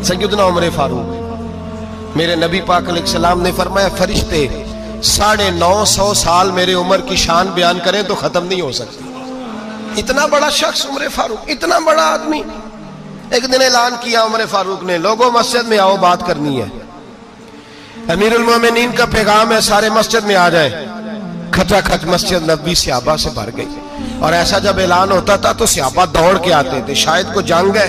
सैयदना उमर फारूक। मेरे नबी पाक अलैहिस्सलाम ने फरमाया फरिश्ते 950 साल मेरे उम्र की शान बयान करें तो खत्म नहीं हो सकती। इतना बड़ा शख्स उमर फारूक, इतना बड़ा आदमी। एक दिन ऐलान किया उमर फारूक ने, लोगों मस्जिद में आओ, बात करनी है। अमीरुल मोमिनीन का पैगाम है, सारे मस्जिद में आ जाए। खचाखच मस्जिद नबी सहाबा से भर गई। और ऐसा जब ऐलान होता था तो सहाबा दौड़ के आते थे, शायद को जंग है,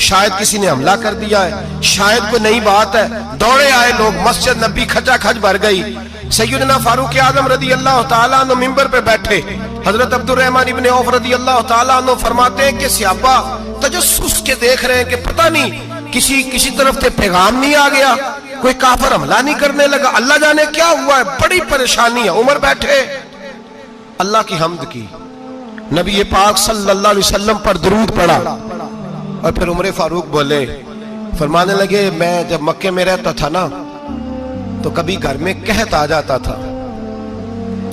शायद किसी ने हमला कर दिया है, शायद कोई नई बात है। दौड़े आए लोग, मस्जिद नबी खचाखच भर गई। सैयदना फारूक आजम रदी अल्लाह तआला अन्हु मिंबर पे बैठे। हजरत अब्दुर्रहमान इब्ने औफ रदी अल्लाह तआला अन्हु फरमाते हैं कि सहाबा तजस्सुस के देख रहे हैं कि पता नहीं किसी तरफ से पैगाम नहीं आ गया, कोई काफिर हमला नहीं करने लगा, अल्लाह जाने क्या हुआ है, बड़ी परेशानी है। उमर बैठे, अल्लाह की हम्द की, नबी पाक सल्लल्लाहु अलैहि वसल्लम पर दुरूद पढ़ा और फिर उमर फारूक बोले, फरमाने लगे, मैं जब मक्के में रहता था ना तो कभी घर में कहत आ जाता था,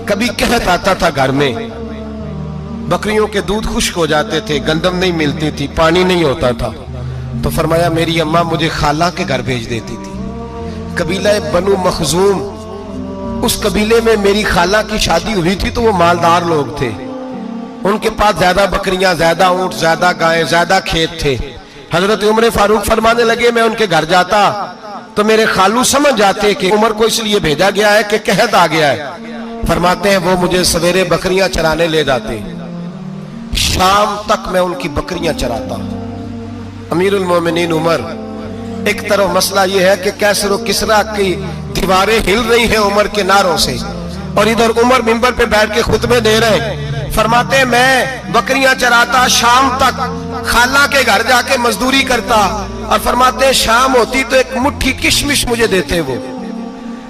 कभी कहत आता था घर में, बकरियों के दूध खुश्क हो जाते थे, गंदम नहीं मिलती थी, पानी नहीं होता था। तो फरमाया मेरी अम्मा मुझे खाला के घर भेज देती थी। कबीला बनु मखजूम, उस कबीले में मेरी खाला की शादी हुई थी तो वो मालदार लोग थे, उनके पास ज्यादा बकरियां, ज्यादा ऊंट, ज्यादा गायें, ज्यादा खेत थे। हजरत उमर फारूक फरमाने लगे, मैं उनके घर जाता तो मेरे खालू समझ जाते कि उमर को इसलिए भेजा गया है कि कहत आ गया है। फरमाते हैं वो मुझे सवेरे बकरियां चराने ले जाते, शाम तक मैं उनकी बकरियां चराता। अमीरुल मोमिनीन उमर, एक तरफ मसला यह है कि कैसर व किसरा की दीवारें हिल रही हैं उमर के नारों से, और इधर उमर मिंबर पे बैठ के खुतबे दे रहे हैं। फरमाते हैं मैं बकरियां चराता, शाम तक खाला के घर जाके मजदूरी करता, और फरमाते हैं शाम होती तो एक मुट्ठी किशमिश मुझे देते वो।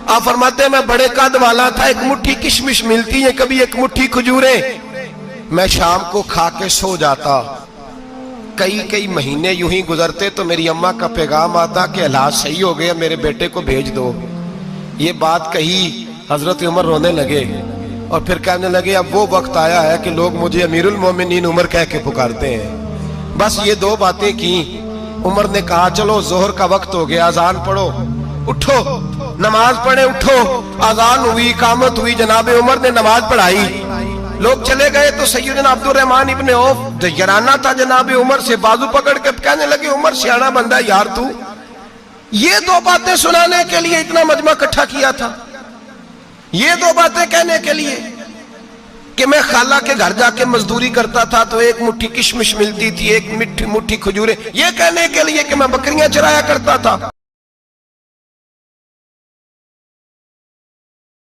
आप फरमाते हैं मैं बड़े कद वाला था, एक मुट्ठी किशमिश मिलती है, कभी एक मुट्ठी खजूरें, मैं शाम को खा के सो जाता। कई महीने यूं ही गुजरते तो मेरी अम्मा का पैगाम आता कि हालात सही हो गए, मेरे बेटे को भेज दो। ये बात कही, हजरत उमर रोने लगे और फिर कहने लगे, अब वो वक्त आया है कि लोग मुझे अमीरुल मोमिनीन उमर कह के पुकारते हैं। बस ये दो बातें की। उमर ने कहा चलो जोहर का वक्त हो गया, अजान पढ़ो, उठो नमाज पढ़े, उठो। अजान हुई, इकामत हुई, जनाब उमर ने नमाज पढ़ाई, लोग चले गए तो सैयदना अब्दुर्रहमान इब्ने औफ यराना था जनाब उमर से, बाजू पकड़ के कहने लगे, उमर सियाना बंदा यार तू, ये दो बातें सुनाने के लिए इतना मजमा इकट्ठा किया था, ये दो बातें कहने के लिए कि मैं खाला के घर जाके मजदूरी करता था तो एक मुट्ठी किशमिश मिलती थी, एक मुट्ठी खजूरें, ये कहने के लिए कि मैं बकरियां चराया करता था।